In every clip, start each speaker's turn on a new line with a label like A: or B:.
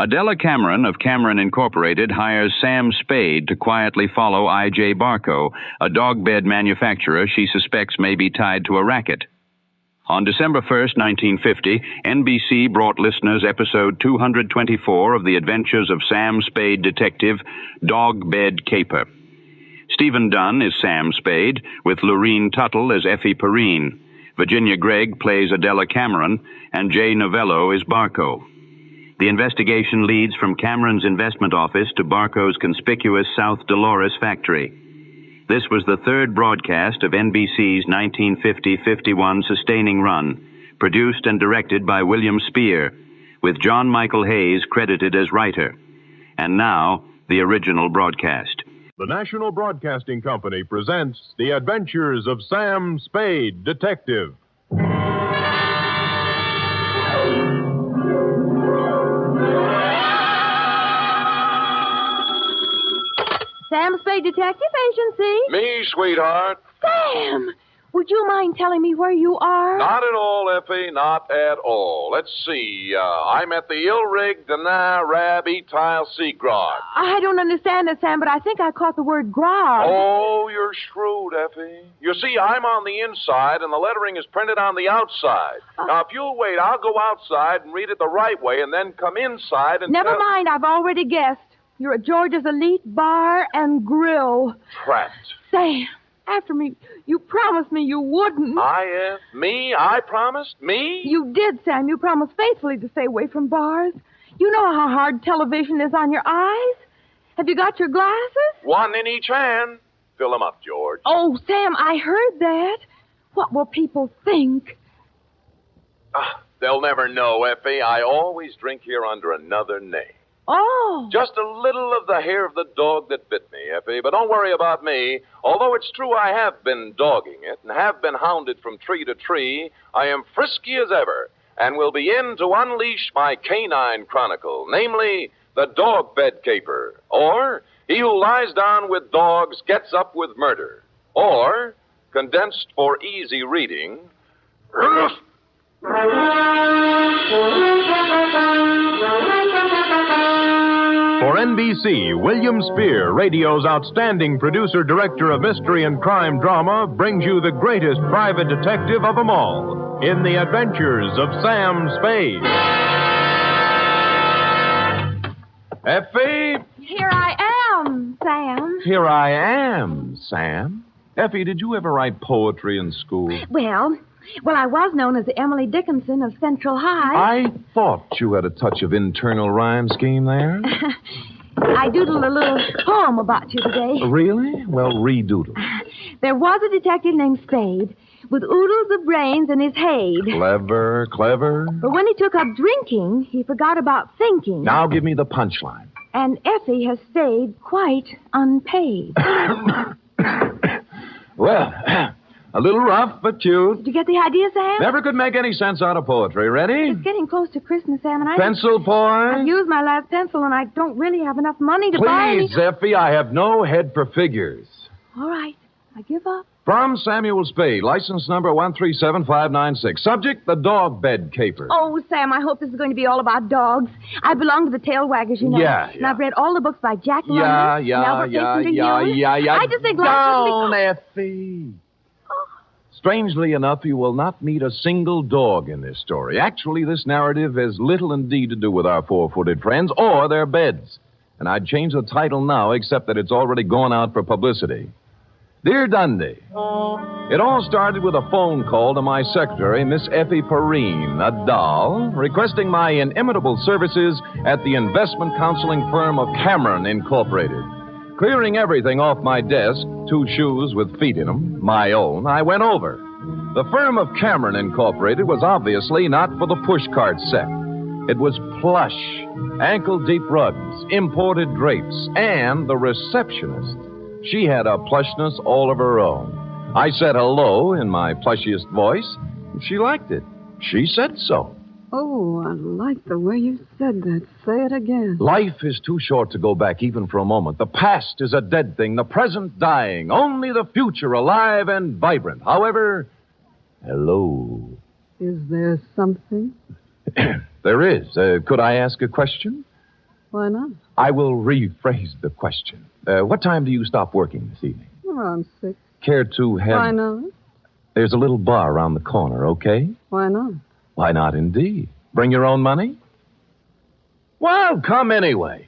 A: Adela Cameron of Cameron Incorporated hires Sam Spade to quietly follow I.J. Barco, a dog bed manufacturer she suspects may be tied to a racket. On December 1st, 1950, NBC brought listeners episode 224 of The Adventures of Sam Spade Detective, Dog Bed Caper. Stephen Dunne is Sam Spade, with Lurene Tuttle as Effie Perrine. Virginia Gregg plays Adela Cameron, and Jay Novello is Barco. The investigation leads from Cameron's investment office to Barco's conspicuous South Dolores factory. This was the third broadcast of NBC's 1950-51 sustaining run, produced and directed by William Spier, with John Michael Hayes credited as writer. And now, the original broadcast.
B: The National Broadcasting Company presents The Adventures of Sam Spade, Detective.
C: Sam Spade Detective Agency.
D: Me, sweetheart.
C: Sam, would you mind telling me where you are?
D: Not at all, Effie, not at all. Let's see. I'm at the Ilrig Dana Rab Etile Sea Grog.
C: I don't understand it, Sam, but I think I caught the word grog.
D: Oh, you're shrewd, Effie. You see, I'm on the inside, and the lettering is printed on the outside. Now, if you'll wait, I'll go outside and read it the right way, and then come inside and...
C: Never mind, I've already guessed. You're at George's Elite Bar and Grill.
D: Trapped.
C: Sam, after me, you promised me you wouldn't.
D: Me? I promised? Me?
C: You did, Sam. You promised faithfully to stay away from bars. You know how hard television is on your eyes. Have you got your glasses?
D: One in each hand. Fill them up, George.
C: Oh, Sam, I heard that. What will people think?
D: They'll never know, Effie. I always drink here under another name.
C: Oh.
D: Just a little of the hair of the dog that bit me, Effie. But don't worry about me. Although it's true I have been dogging it and have been hounded from tree to tree, I am frisky as ever and will be in to unleash my canine chronicle, namely, the dog bed caper, or he who lies down with dogs gets up with murder, or, condensed for easy reading,
B: For NBC, William Spier, radio's outstanding producer-director of mystery and crime drama, brings you the greatest private detective of them all in The Adventures of Sam Spade. Effie?
C: Here I am, Sam.
B: Here I am, Sam. Effie, did you ever write poetry in school?
C: Well, I was known as the Emily Dickinson of Central High.
B: I thought you had a touch of internal rhyme scheme there.
C: I doodled a little poem about you today.
B: Really? Well, redoodle.
C: There was a detective named Spade with oodles of brains in his head.
B: Clever, clever.
C: But when he took up drinking, he forgot about thinking.
B: Now give me the punchline.
C: And Effie has stayed quite unpaid.
B: Well... a little rough, but cute.
C: Did you get the idea, Sam?
B: Never could make any sense out of poetry. Ready?
C: It's getting close to Christmas, Sam, and
B: Pencil point?
C: I've used my last pencil, and I don't really have enough money to buy any...
B: Please, Effie, I have no head for figures.
C: All right, I give up.
B: From Samuel Spade, license number 137596. Subject, the dog bed caper.
C: Oh, Sam, I hope this is going to be all about dogs. I belong to the tail waggers, you know.
B: Yeah.
C: And I've read all the books by Jack London.
B: Yeah.
C: I just think
B: Down, Effie. Strangely enough, you will not meet a single dog in this story. Actually, this narrative has little indeed to do with our four-footed friends or their beds. And I'd change the title now, except that it's already gone out for publicity. Dear Dundee, it all started with a phone call to my secretary, Miss Effie Perrine, a doll, requesting my inimitable services at the investment counseling firm of Cameron Incorporated. Clearing everything off my desk, 2 shoes with feet in them, my own, I went over. The firm of Cameron Incorporated was obviously not for the pushcart set. It was plush, ankle-deep rugs, imported drapes, and the receptionist. She had a plushness all of her own. I said hello in my plushiest voice, and she liked it. She said so.
E: Oh, I like the way you said that. Say it again.
B: Life is too short to go back even for a moment. The past is a dead thing, the present dying, only the future alive and vibrant. However, hello.
E: Is there something?
B: There is. Could I ask a question?
E: Why not?
B: I will rephrase the question. What time do you stop working this evening?
E: Around 6.
B: Care to have...
E: Why not?
B: There's a little bar around the corner, okay?
E: Why not?
B: Why not, indeed? Bring your own money? Well, come anyway.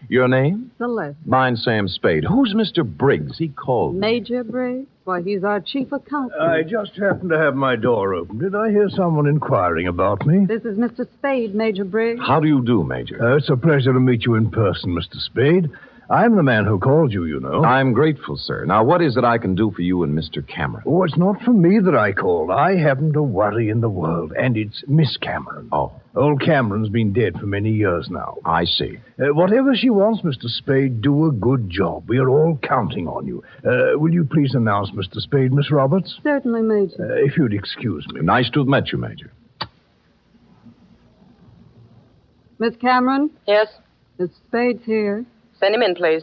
B: Your name?
E: Celeste.
B: Mine's Sam Spade. Who's Mr. Briggs? He called me.
E: Major Briggs? Why, he's our chief accountant.
F: I just happened to have my door open. Did I hear someone inquiring about me?
E: This is Mr. Spade, Major Briggs.
B: How do you do, Major?
F: It's a pleasure to meet you in person, Mr. Spade. I'm the man who called you, you know.
B: I'm grateful, sir. Now, what is it I can do for you and Mr. Cameron?
F: Oh, it's not for me that I called. I haven't a worry in the world, and it's Miss Cameron.
B: Oh.
F: Old Cameron's been dead for many years now.
B: I see.
F: Whatever she wants, Mr. Spade, do a good job. We are all counting on you. Will you please announce Mr. Spade, Miss Roberts?
E: Certainly, Major.
F: If you'd excuse me.
B: Nice to have met you, Major.
E: Miss Cameron?
G: Yes?
E: Mr. Spade's here.
G: Send him in, please.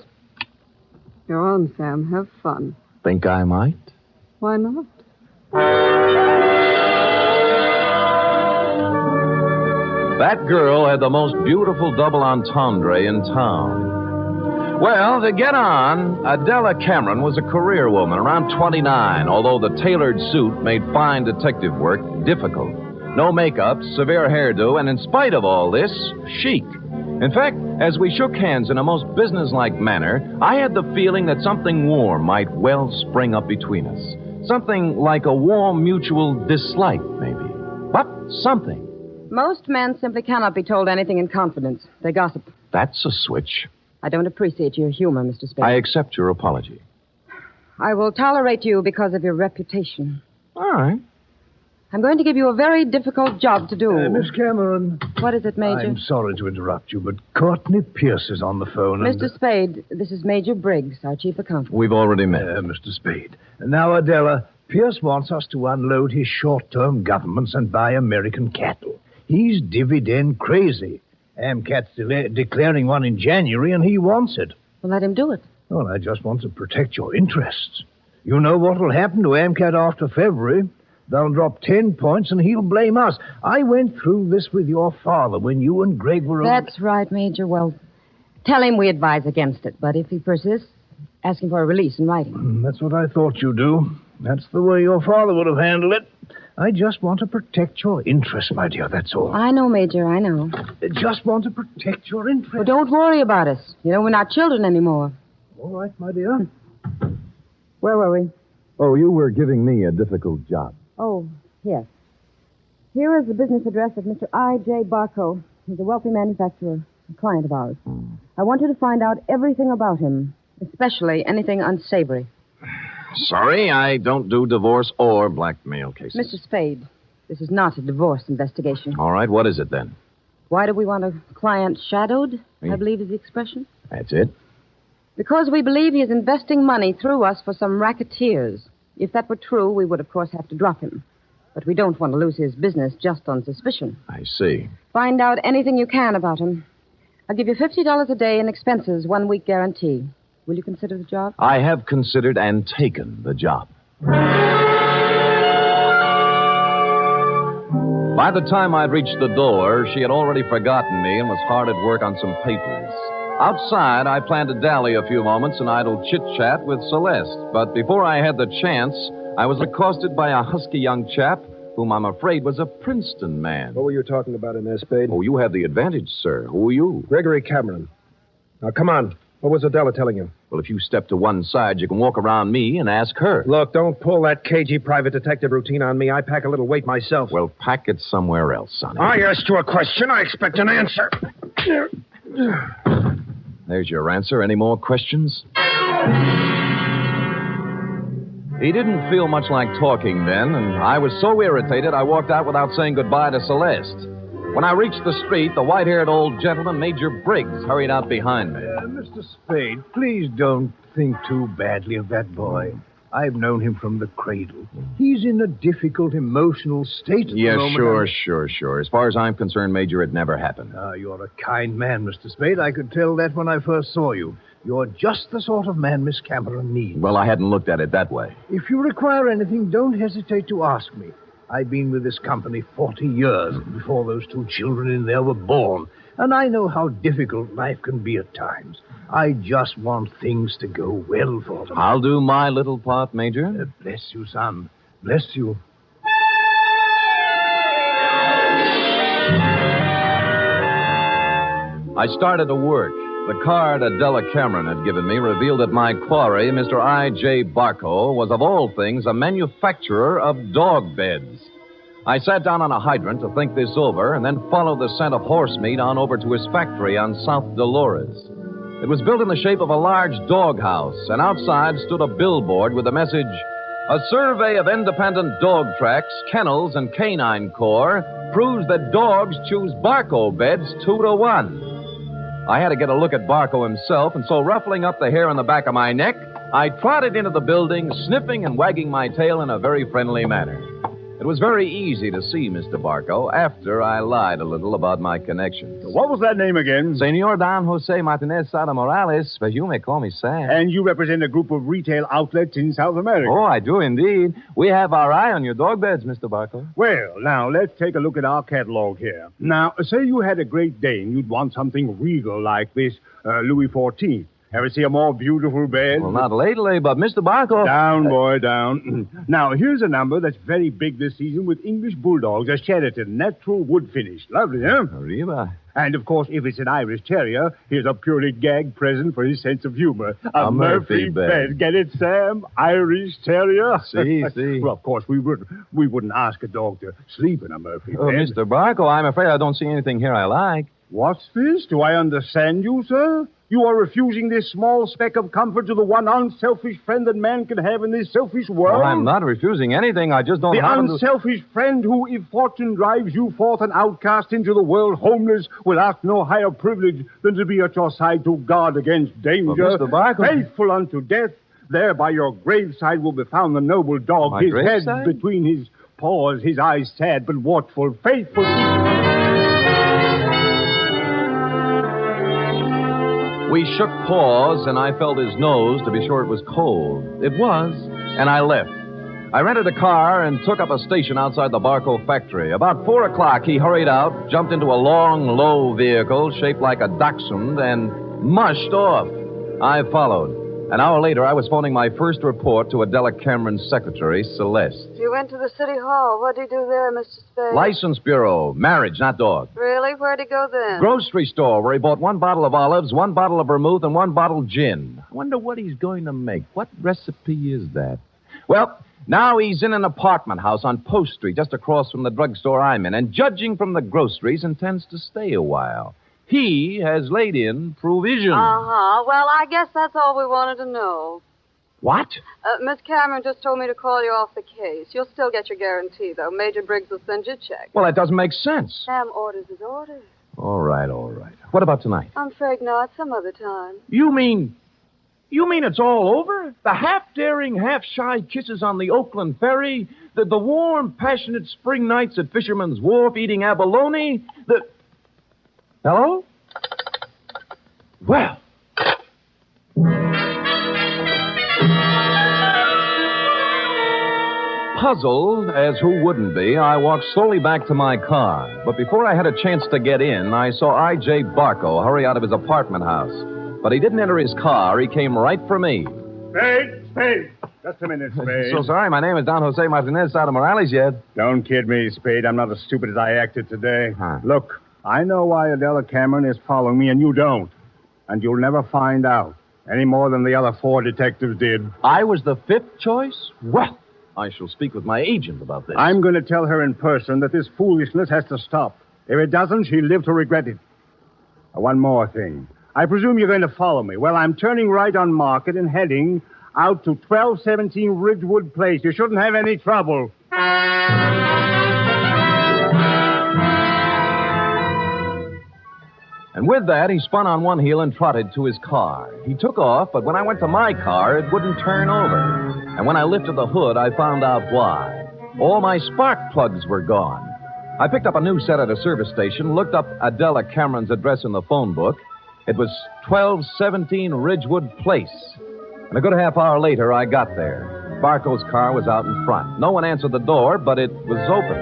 E: Go on, Sam. Have fun.
B: Think I might?
E: Why not?
B: That girl had the most beautiful double entendre in town. Well, to get on, Adela Cameron was a career woman, around 29, although the tailored suit made fine detective work difficult. No makeup, severe hairdo, and in spite of all this, chic. In fact, as we shook hands in a most businesslike manner, I had the feeling that something warm might well spring up between us. Something like a warm mutual dislike, maybe. But something.
G: Most men simply cannot be told anything in confidence. They gossip.
B: That's a switch.
G: I don't appreciate your humor, Mr. Spade.
B: I accept your apology.
G: I will tolerate you because of your reputation.
B: All right.
G: I'm going to give you a very difficult job to do.
F: Miss Cameron.
G: What is it, Major?
F: I'm sorry to interrupt you, but Courtney Pierce is on the phone.
G: Mr. Spade, this is Major Briggs, our chief accountant.
B: We've already met.
F: Mr. Spade. Now, Adela, Pierce wants us to unload his short-term governments and buy American cattle. He's dividend crazy. AMCAT's declaring one in January, and he wants it.
G: Well, let him do it.
F: Well, I just want to protect your interests. You know what will happen to AMCAT after February. They'll drop 10 points, and he'll blame us. I went through this with your father when you and Greg were...
G: That's right, Major. Well, tell him we advise against it. But if he persists, ask him for a release in writing.
F: That's what I thought you'd do. That's the way your father would have handled it. I just want to protect your interests, my dear, that's all.
G: I know, Major, I know.
F: Just want to protect your interests.
G: Well, don't worry about us. You know, we're not children anymore.
F: All right, my dear.
G: Where were we?
B: Oh, you were giving me a difficult job.
G: Oh, yes. Here is the business address of Mr. I.J. Barco. He's a wealthy manufacturer, a client of ours. I want you to find out everything about him, especially anything unsavory.
B: Sorry, I don't do divorce or blackmail cases.
G: Mr. Spade, this is not a divorce investigation.
B: All right, what is it then?
G: Why do we want a client shadowed, I believe is the expression?
B: That's it?
G: Because we believe he is investing money through us for some racketeers. If that were true, we would, of course, have to drop him. But we don't want to lose his business just on suspicion.
B: I see.
G: Find out anything you can about him. I'll give you $50 a day in expenses, 1 week guarantee. Will you consider the job?
B: I have considered and taken the job. By the time I'd reached the door, she had already forgotten me and was hard at work on some papers. Outside, I planned to dally a few moments in idle chit-chat with Celeste. But before I had the chance, I was accosted by a husky young chap whom I'm afraid was a Princeton man.
H: What were you talking about in there, Spade?
B: Oh, you have the advantage, sir. Who are you?
H: Gregory Cameron. Now, come on. What was Adela telling you?
B: Well, if you step to one side, you can walk around me and ask her.
H: Look, don't pull that cagey private detective routine on me. I pack a little weight myself.
B: Well, pack it somewhere else, sonny.
H: I asked you a question. I expect an answer.
B: There's your answer. Any more questions? He didn't feel much like talking then, and I was so irritated I walked out without saying goodbye to Celeste. When I reached the street, the white-haired old gentleman, Major Briggs, hurried out behind me.
F: Mr. Spade, please don't think too badly of that boy. I've known him from the cradle. He's in a difficult emotional state at the
B: Yes,
F: moment.
B: sure. As far as I'm concerned, Major, it never happened.
F: You're a kind man, Mr. Spade. I could tell that when I first saw you. You're just the sort of man Miss Cameron needs.
B: Well, I hadn't looked at it that way.
F: If you require anything, don't hesitate to ask me. I've been with this company 40 years before those two children in there were born. And I know how difficult life can be at times. I just want things to go well for them.
B: I'll do my little part, Major.
F: Bless you, son. Bless you.
B: I started to work. The card Adela Cameron had given me revealed that my quarry, Mr. I.J. Barco, was of all things a manufacturer of dog beds. I sat down on a hydrant to think this over and then followed the scent of horse meat on over to his factory on South Dolores. It was built in the shape of a large doghouse, and outside stood a billboard with the message, "A survey of independent dog tracks, kennels, and canine corps proves that dogs choose Barco beds 2-1. I had to get a look at Barco himself, and so ruffling up the hair on the back of my neck, I trotted into the building, sniffing and wagging my tail in a very friendly manner. It was very easy to see Mr. Barco after I lied a little about my connections.
I: What was that name again?
B: Senor Don Jose Martinez Sada Morales, but you may call me Sam.
I: And you represent a group of retail outlets in South America.
B: Oh, I do indeed. We have our eye on your dog beds, Mr. Barco.
I: Well, now, let's take a look at our catalog here. Now, say you had a Great Dane. You'd want something regal like this Louis XIV. Ever see a more beautiful bed?
B: Well, not lately, but Mr. Barco...
I: Down, boy, down. Now, here's a number that's very big this season with English Bulldogs, a Sheraton, natural wood finish. Lovely, huh?
B: Arriba.
I: And, of course, if it's an Irish Terrier, here's a purely gag present for his sense of humor. A Murphy bed. Get it, Sam? Irish Terrier?
B: See.
I: Well, of course, we wouldn't ask a dog to sleep in a Murphy bed.
B: Oh, Mr. Barco, I'm afraid I don't see anything here I like.
I: What's this? Do I understand you, sir? You are refusing this small speck of comfort to the one unselfish friend that man can have in this selfish world?
B: Well, I'm not refusing anything. I just don't happen to...
I: The unselfish friend who, if fortune drives you forth an outcast into the world homeless, will ask no higher privilege than to be at your side to guard against danger.
B: But Mr. Barco...
I: Faithful unto death, there by your graveside will be found the noble dog,
B: My
I: his
B: graveside?
I: head between his paws, his eyes sad but watchful, faithful...
B: We shook paws, and I felt his nose to be sure it was cold. It was, and I left. I rented a car and took up a station outside the Barco factory. About 4 o'clock, he hurried out, jumped into a long, low vehicle shaped like a dachshund, and mushed off. I followed. An hour later, I was phoning my first report to Adela Cameron's secretary, Celeste.
E: You went to the city hall. What did you do there, Mr. Spade?
B: License bureau. Marriage, not dog.
E: Really? Where'd he go then?
B: Grocery store, where he bought 1 bottle of olives, 1 bottle of vermouth, and 1 bottle gin. I wonder what he's going to make. What recipe is that? Well, now he's in an apartment house on Post Street, just across from the drugstore I'm in, and judging from the groceries, intends to stay a while. He has laid in provision.
E: Uh-huh. Well, I guess that's all we wanted to know.
B: What?
E: Miss Cameron just told me to call you off the case. You'll still get your guarantee, though. Major Briggs will send you a check.
B: Well, that doesn't make sense.
E: Sam orders his orders.
B: All right. What about tonight?
E: I'm afraid not. Some other time.
B: You mean it's all over? The half-daring, half-shy kisses on the Oakland ferry? The warm, passionate spring nights at Fisherman's Wharf eating abalone? Hello? Well. Puzzled, as who wouldn't be, I walked slowly back to my car. But before I had a chance to get in, I saw I.J. Barco hurry out of his apartment house. But he didn't enter his car. He came right for me.
I: Spade! Just a minute, Spade.
B: So sorry, my name is Don Jose Martinez Sada Morales yet.
I: Don't kid me, Spade. I'm not as stupid as I acted today.
B: Huh.
I: Look, I know why Adela Cameron is following me, and you don't. And you'll never find out, any more than the other 4 detectives did.
B: I was the 5th choice? Well, I shall speak with my agent about this.
I: I'm going to tell her in person that this foolishness has to stop. If it doesn't, she'll live to regret it. One more thing. I presume you're going to follow me. Well, I'm turning right on Market and heading out to 1217 Ridgewood Place. You shouldn't have any trouble.
B: And with that, he spun on one heel and trotted to his car. He took off, but when I went to my car, it wouldn't turn over. And when I lifted the hood, I found out why. All my spark plugs were gone. I picked up a new set at a service station, looked up Adela Cameron's address in the phone book. It was 1217 Ridgewood Place. And a good half hour later, I got there. Barco's car was out in front. No one answered the door, but it was open.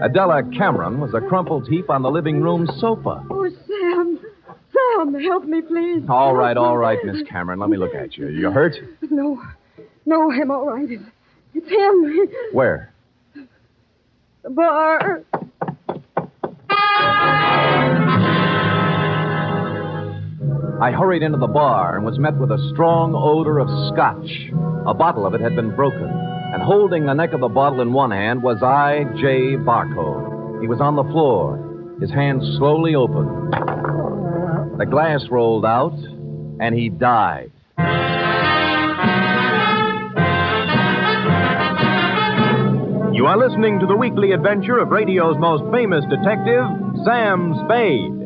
B: Adela Cameron was a crumpled heap on the living room sofa.
E: Oh, Sam.
C: Come, help me, please.
B: All right, Miss Cameron. Let me look at you. You hurt?
C: No, I'm all right. It's him.
B: Where?
C: The bar.
B: I hurried into the bar and was met with a strong odor of scotch. A bottle of it had been broken, and holding the neck of the bottle in one hand was I.J. Barco. He was on the floor, his hand slowly opened. The glass rolled out, and he died. You are listening to the weekly adventure of radio's most famous detective, Sam Spade.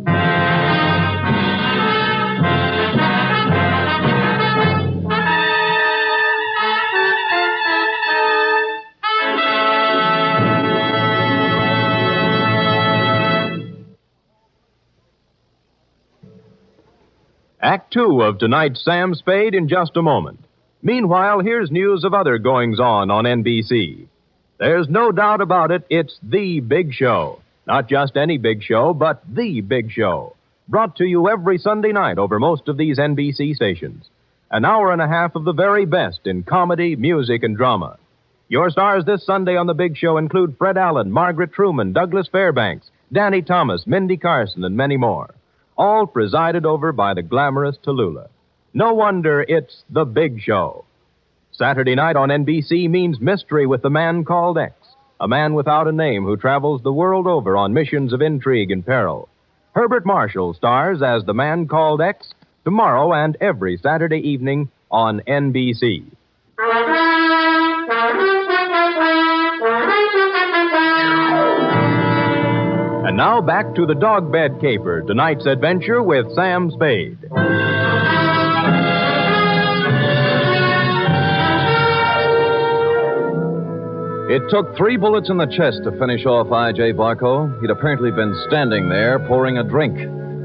B: Act 2 of tonight's Sam Spade in just a moment. Meanwhile, here's news of other goings-on on NBC. There's no doubt about it, it's the big show. Not just any big show, but the big show. Brought to you every Sunday night over most of these NBC stations. An hour and a half of the very best in comedy, music, and drama. Your stars this Sunday on the big show include Fred Allen, Margaret Truman, Douglas Fairbanks, Danny Thomas, Mindy Carson, and many more. All presided over by the glamorous Tallulah. No wonder it's the big show. Saturday night on NBC means mystery with the man called X, a man without a name who travels the world over on missions of intrigue and peril. Herbert Marshall stars as the man called X tomorrow and every Saturday evening on NBC. And now back to the dog bed caper, tonight's adventure with Sam Spade. It took 3 bullets in the chest to finish off I.J. Barco. He'd apparently been standing there pouring a drink.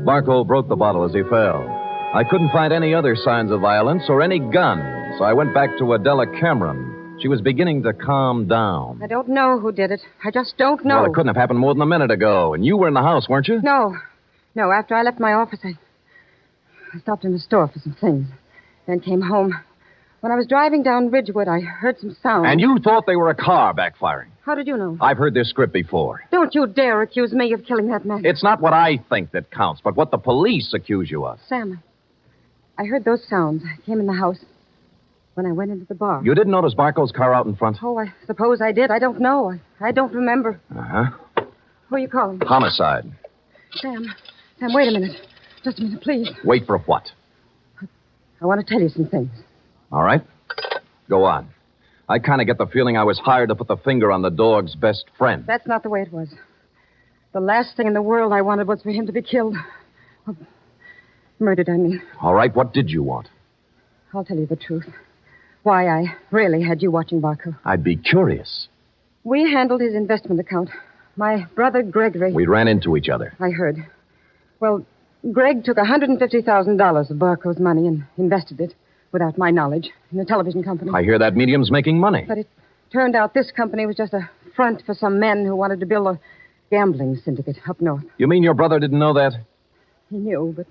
B: Barco broke the bottle as he fell. I couldn't find any other signs of violence or any gun, so I went back to Adela Cameron. She was beginning to calm down.
G: I don't know who did it. I just don't know.
B: Well, it couldn't have happened more than a minute ago, and you were in the house, weren't you?
G: No, after I left my office, I stopped in the store for some things, then came home. When I was driving down Ridgewood, I heard some sound.
B: And you thought they were a car backfiring?
G: How did you know?
B: I've heard this script before.
G: Don't you dare accuse me of killing that man.
B: It's not what I think that counts, but what the police accuse you of.
G: Sam, I heard those sounds. I came in the house when I went into the bar.
B: You didn't notice Barco's car out in front?
G: Oh, I suppose I did. I don't know. I don't remember.
B: Uh-huh.
G: Who are you calling?
B: Homicide.
G: Sam, wait a minute. Just a minute, please.
B: Wait for what?
G: I want to tell you some things.
B: All right. Go on. I kind of get the feeling I was hired to put the finger on the dog's best friend.
G: That's not the way it was. The last thing in the world I wanted was for him to be killed. Well, murdered, I mean.
B: All right, what did you want?
G: I'll tell you the truth. Why I really had you watching Barco.
B: I'd be curious.
G: We handled his investment account. My brother Gregory...
B: We ran into each other.
G: I heard. Well, Greg took $150,000 of Barco's money and invested it, without my knowledge, in a television company.
B: I hear that medium's making money.
G: But it turned out this company was just a front for some men who wanted to build a gambling syndicate up north.
B: You mean your brother didn't know that?
G: He knew, but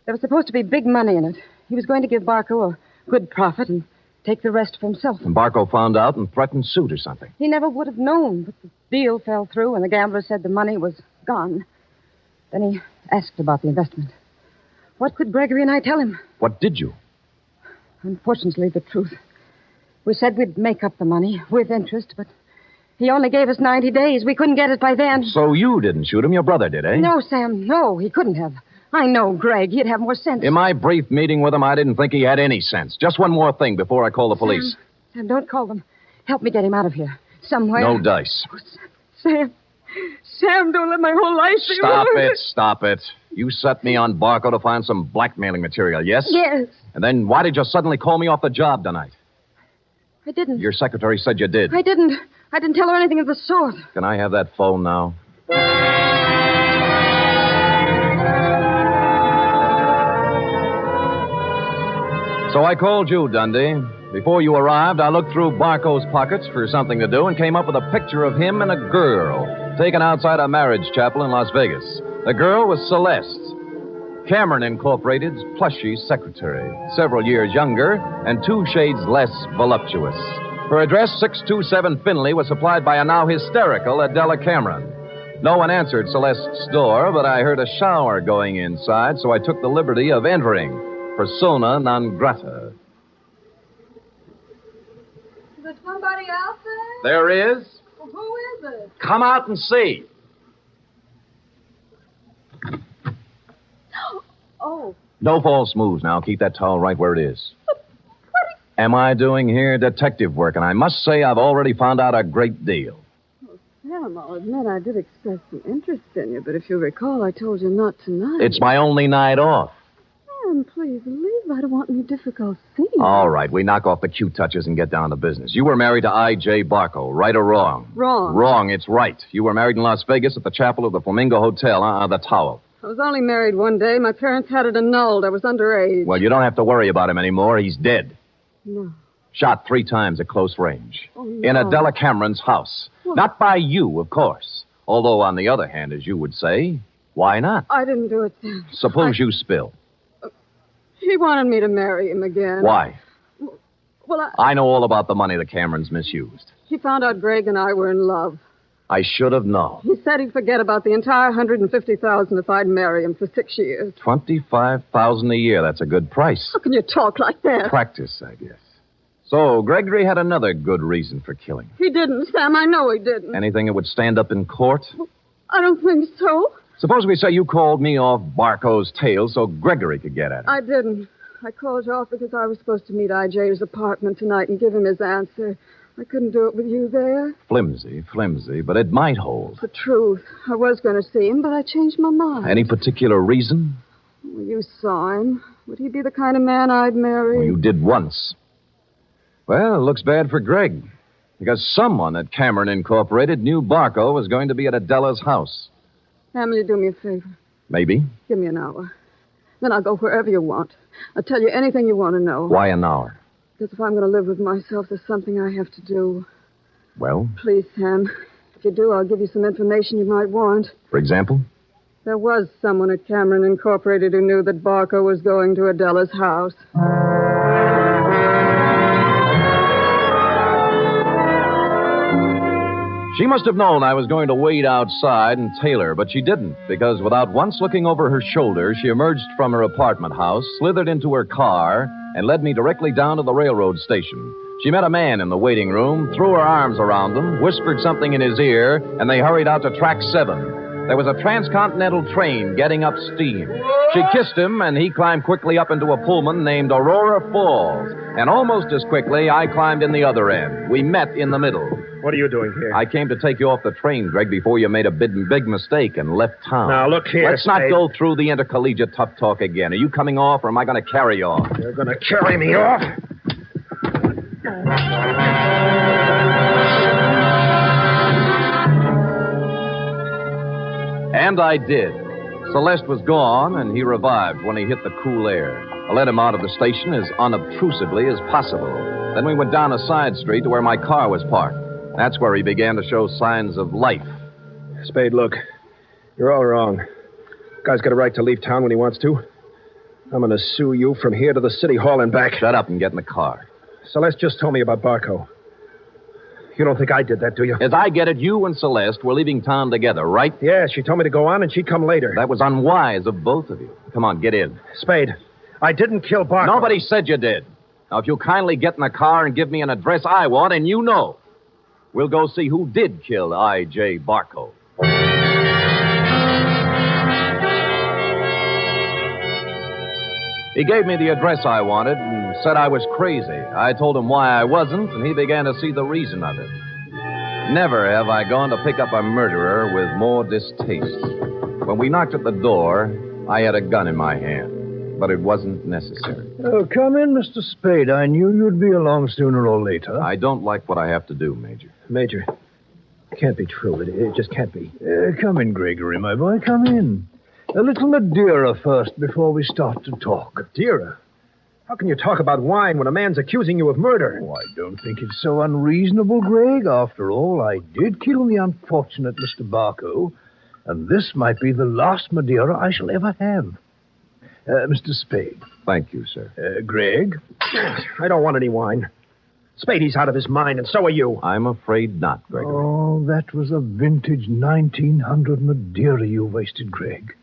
G: there was supposed to be big money in it. He was going to give Barco a good profit and take the rest for himself.
B: And Barco found out and threatened suit or something.
G: He never would have known, but the deal fell through and the gambler said the money was gone. Then he asked about the investment. What could Gregory and I tell him?
B: What did you?
G: Unfortunately, the truth. We said we'd make up the money with interest, but he only gave us 90 days. We couldn't get it by then.
B: So you didn't shoot him, your brother did, eh?
G: No, Sam, no, he couldn't have. I know Greg. He'd have more sense.
B: In my brief meeting with him, I didn't think he had any sense. Just one more thing before I call the police.
G: Sam, don't call them. Help me get him out of here. Somewhere.
B: No dice.
G: Oh, Sam, don't let my whole life be
B: Stop it. You set me on Barco to find some blackmailing material, yes?
G: Yes.
B: And then why did you suddenly call me off the job tonight?
G: I didn't.
B: Your secretary said you did.
G: I didn't tell her anything of the sort.
B: Can I have that phone now? So I called you, Dundee. Before you arrived, I looked through Barco's pockets for something to do and came up with a picture of him and a girl taken outside a marriage chapel in Las Vegas. The girl was Celeste. Cameron Incorporated's plushy secretary, several years younger and 2 shades less voluptuous. Her address, 627 Finley, was supplied by a now hysterical Adela Cameron. No one answered Celeste's door, but I heard a shower going inside, so I took the liberty of entering. Persona non grata.
E: Is there somebody out there?
B: There is.
E: Well, who is it?
B: Come out and see.
E: Oh.
B: No false moves now. Keep that towel right where it is. Am I doing here detective work? And I must say I've already found out a great deal.
E: Sam, I'll admit I did express some interest in you, but if you recall, I told you not tonight.
B: It's my only night off.
E: Sam, please leave. I don't want any difficult scenes.
B: All right, we knock off the cute touches and get down to business. You were married to I.J. Barco, right or wrong?
E: Wrong.
B: Wrong, it's right. You were married in Las Vegas at the chapel of the Flamingo Hotel, the Tower.
E: I was only married one day. My parents had it annulled. I was underage.
B: Well, you don't have to worry about him anymore. He's dead.
E: No.
B: Shot 3 times at close range.
E: Oh, no.
B: In Adela Cameron's house.
E: Well,
B: not by you, of course. Although, on the other hand, as you would say, why not?
E: I didn't do it, Sam.
B: Suppose you spill.
E: He wanted me to marry him again.
B: Why?
E: Well,
B: I know all about the money the Camerons misused.
E: He found out Greg and I were in love.
B: I should have known.
E: He said he'd forget about the entire $150,000 if I'd marry him for 6 years.
B: $25,000 a year. That's a good price.
E: How can you talk like that?
B: Practice, I guess. So, Gregory had another good reason for killing.
E: He didn't, Sam. I know he didn't.
B: Anything that would stand up in court?
E: I don't think so.
B: Suppose we say you called me off Barco's tail so Gregory could get at him.
E: I didn't. I called you off because I was supposed to meet I.J.'s apartment tonight and give him his answer. I couldn't do it with you there.
B: Flimsy, but it might hold.
E: The truth. I was going to see him, but I changed my mind.
B: Any particular reason?
E: Well, you saw him. Would he be the kind of man I'd marry?
B: Well, you did once. Well, it looks bad for Greg. Because someone at Cameron Incorporated knew Barco was going to be at Adela's house.
E: Sam, will you do me a favor?
B: Maybe.
E: Give me an hour. Then I'll go wherever you want. I'll tell you anything you want to know.
B: Why an hour?
E: Because if I'm going to live with myself, there's something I have to do.
B: Well?
E: Please, Sam. If you do, I'll give you some information you might want.
B: For example?
E: There was someone at Cameron Incorporated who knew that Barco was going to Adela's house.
B: She must have known I was going to wait outside and tail her, but she didn't, because without once looking over her shoulder, she emerged from her apartment house, slithered into her car, and led me directly down to the railroad station. She met a man in the waiting room, threw her arms around him, whispered something in his ear, and they hurried out to track 7. There was a transcontinental train getting up steam. She kissed him, and he climbed quickly up into a Pullman named Aurora Falls. And almost as quickly, I climbed in the other end. We met in the middle.
H: What are you doing here?
B: I came to take you off the train, Greg, before you made a big mistake and left town.
H: Now, look here,
B: Let's not
H: Spade.
B: go through the intercollegiate tough talk again. Are you coming off, or am I going to carry you off?
H: You're going to carry me off?
B: And I did. Celeste was gone, and he revived when he hit the cool air. I let him out of the station as unobtrusively as possible. Then we went down a side street to where my car was parked. That's where he began to show signs of life.
H: Spade, look. You're all wrong. Guy's got a right to leave town when he wants to. I'm going to sue you from here to the city hall and back.
B: Shut up and get in the car.
H: Celeste just told me about Barco. You don't think I did that, do you?
B: As I get it, you and Celeste were leaving town together, right?
H: Yeah, she told me to go on and she'd come later.
B: That was unwise of both of you. Come on, get in.
H: Spade, I didn't kill Barco.
B: Nobody said you did. Now, if you'll kindly get in the car and give me an address I want, and you know, we'll go see who did kill I.J. Barco. He gave me the address I wanted and said I was crazy. I told him why I wasn't, and he began to see the reason of it. Never have I gone to pick up a murderer with more distaste. When we knocked at the door, I had a gun in my hand, but it wasn't necessary.
F: Oh, come in, Mr. Spade. I knew you'd be along sooner or later.
B: I don't like what I have to do, Major.
H: Major, it can't be true. It just can't be.
F: Come in, Gregory, my boy. Come in. A little Madeira first before we start to talk.
H: Madeira? How can you talk about wine when a man's accusing you of murder?
F: Oh, I don't think it's so unreasonable, Greg. After all, I did kill the unfortunate Mr. Barco, and this might be the last Madeira I shall ever have. Mr. Spade.
B: Thank you, sir.
F: Greg?
H: I don't want any wine. Spadey's out of his mind, and so are you.
B: I'm afraid not, Gregory.
F: Oh, that was a vintage 1900 Madeira you wasted, Greg.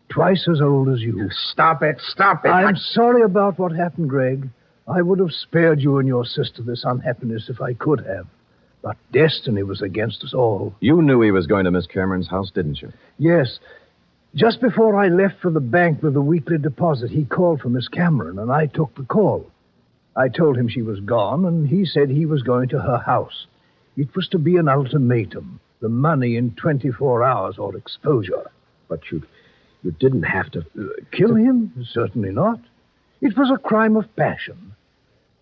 F: Twice as old as you.
H: Stop it. Stop it.
F: I'm sorry about what happened, Greg. I would have spared you and your sister this unhappiness if I could have. But destiny was against us all.
B: You knew he was going to Miss Cameron's house, didn't you?
F: Yes. Just before I left for the bank with the weekly deposit, he called for Miss Cameron, and I took the call. I told him she was gone, and he said he was going to her house. It was to be an ultimatum. The money in 24 hours or exposure.
H: But you didn't have to...
F: Kill him? Certainly not. It was a crime of passion.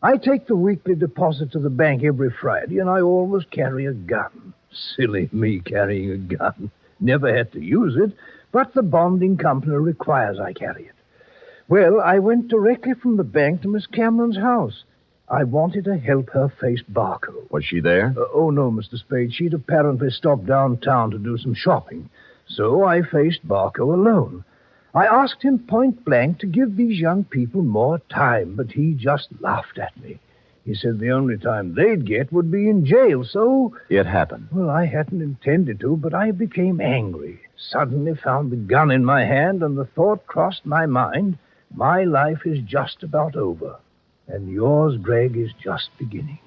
F: I take the weekly deposit to the bank every Friday, and I always carry a gun. Silly me carrying a gun. Never had to use it, but the bonding company requires I carry it. Well, I went directly from the bank to Miss Cameron's house. I wanted to help her face Barco.
B: Was she there?
F: Oh, no, Mr. Spade. She'd apparently stopped downtown to do some shopping. So I faced Barco alone. I asked him point blank to give these young people more time, but he just laughed at me. He said the only time they'd get would be in jail, so...
B: It happened.
F: Well, I hadn't intended to, but I became angry. Suddenly found the gun in my hand, and the thought crossed my mind, my life is just about over, and yours, Greg, is just beginning.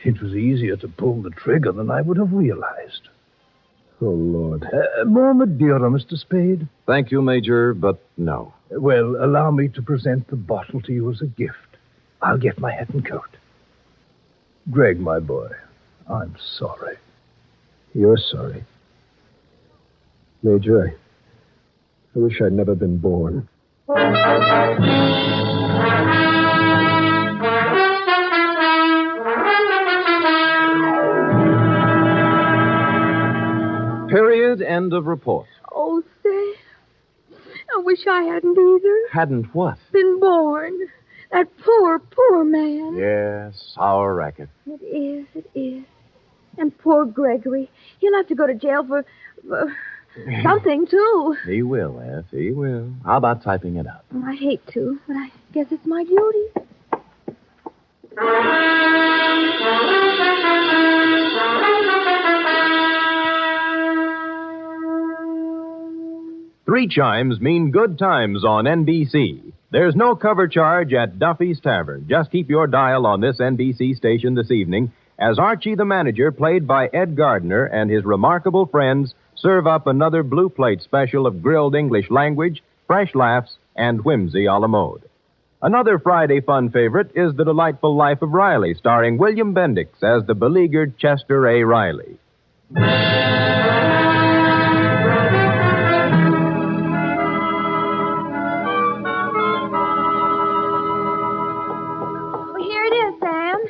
F: It was easier to pull the trigger than I would have realized.
H: Oh, Lord.
F: More Madeira, Mr. Spade?
B: Thank you, Major, but no.
F: Well, allow me to present the bottle to you as a gift. I'll get my hat and coat. Greg, my boy, I'm sorry.
H: You're sorry. Major, I wish I'd never been born.
B: Period. End of report.
C: Oh, Sam, I wish I hadn't either.
B: Hadn't what?
C: Been born. That poor, poor man.
B: Yes, our racket.
C: It is. And poor Gregory. He'll have to go to jail for something, too.
B: He will, Eth. He will. How about typing it up?
C: I hate to, but I guess it's my duty.
J: Three chimes mean good times on NBC. There's no cover charge at Duffy's Tavern. Just keep your dial on this NBC station this evening as Archie the Manager, played by Ed Gardner, and his remarkable friends serve up another Blue Plate special of grilled English language, fresh laughs, and whimsy a la mode. Another Friday fun favorite is The Delightful Life of Riley, starring William Bendix as the beleaguered Chester A. Riley.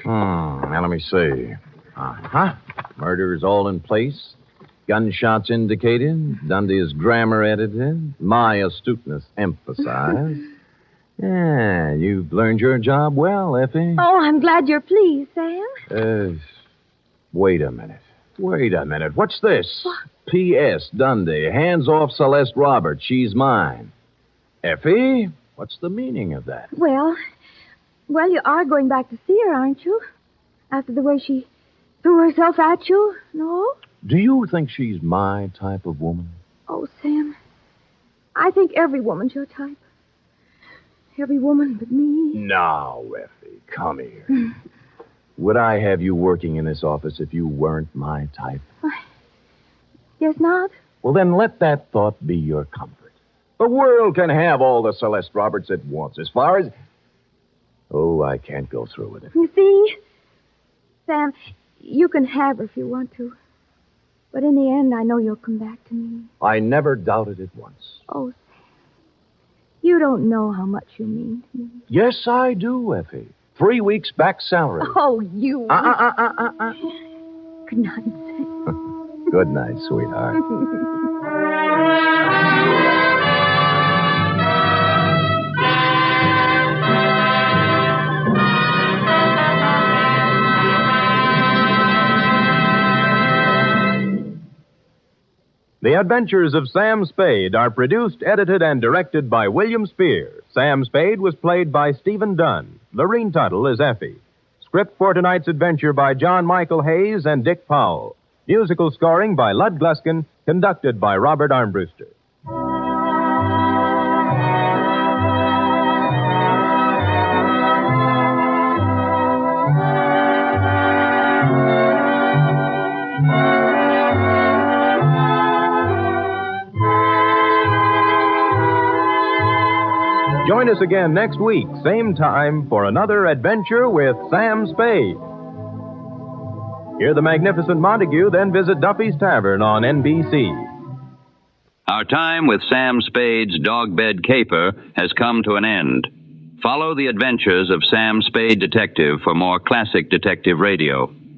B: Now, let me see. Uh-huh. Murder's all in place. Gunshots indicated. Dundee's grammar edited. My astuteness emphasized. Yeah, you've learned your job well, Effie.
C: Oh, I'm glad you're pleased, Sam.
B: Wait a minute. What's this?
C: What?
B: P.S. Dundee. Hands off Celeste Roberts. She's mine. Effie, what's the meaning of that?
C: Well, you are going back to see her, aren't you? After the way she threw herself at you, no?
B: Do you think she's my type of woman?
C: Oh, Sam, I think every woman's your type. Every woman but me.
B: Now, Effie, come here. Would I have you working in this office if you weren't my type?
C: Guess not.
B: Well, then let that thought be your comfort. The world can have all the Celeste Roberts it wants, as far as... Oh, I can't go through with it.
C: You see, Sam, you can have her if you want to. But in the end, I know you'll come back to me.
B: I never doubted it once.
C: Oh, Sam, you don't know how much you mean to me.
B: Yes, I do, Effie. 3 weeks back salary.
C: Oh, you. Good night, Sam.
B: Good night, sweetheart.
J: The Adventures of Sam Spade are produced, edited, and directed by William Spier. Sam Spade was played by Stephen Dunne. Lurene Tuttle is Effie. Script for tonight's adventure by John Michael Hayes and Dick Powell. Musical scoring by Lud Gluskin, conducted by Robert Armbruster. Join us again next week, same time, for another adventure with Sam Spade. Hear the magnificent Montague, then visit Duffy's Tavern on NBC.
A: Our time with Sam Spade's Dog Bed Caper has come to an end. Follow the adventures of Sam Spade Detective for more classic detective radio.